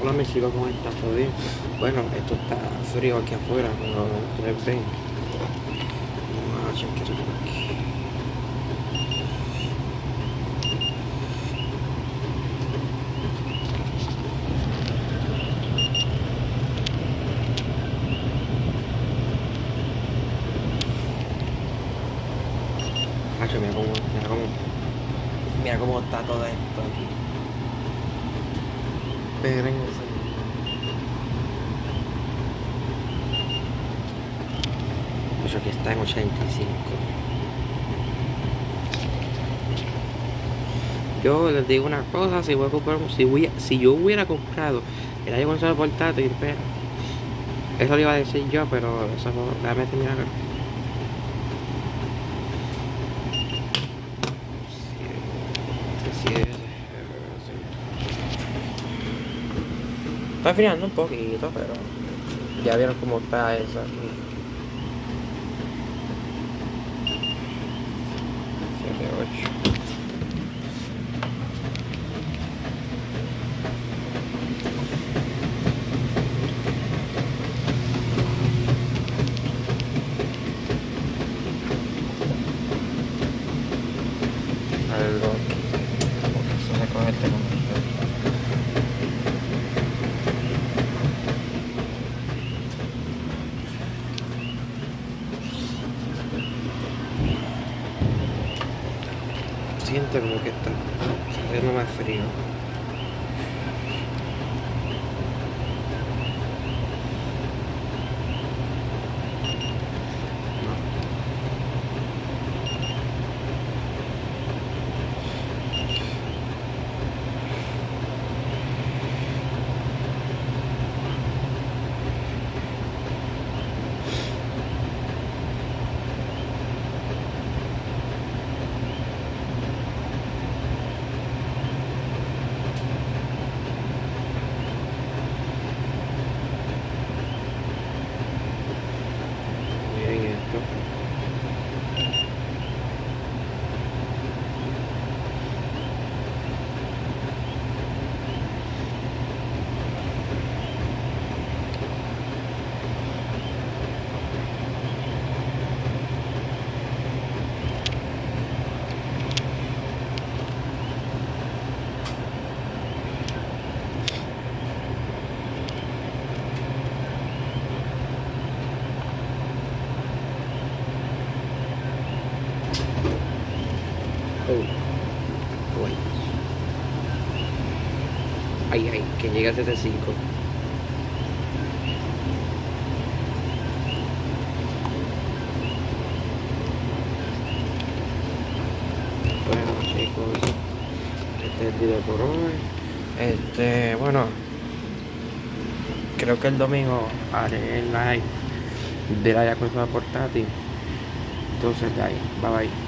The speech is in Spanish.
Hola, me sigo con esta todavía. Bueno, esto está frío aquí afuera, pero ustedes ven. Vamos a chequear por aquí. Hacho, mira cómo está todo esto aquí. Espérense. Hacho, aquí está en 85. Yo les digo una cosa, si voy a comprar, si yo hubiera comprado el aire acondicionado portátil, pero eso lo iba a decir yo, pero eso no, déjame terminar. Está enfriando un poquito, pero ya vieron cómo está eso aquí. 7, 8. Algo aquí. Como que se recoge el termómetro. Siente como que está haciendo más frío. Miren esto. Oh, bueno. Ay, que llega a 75. Bueno, chicos, este es el video por hoy. Bueno, creo que el domingo haré el live de la Yakuza portátil. Entonces, de ahí, bye bye.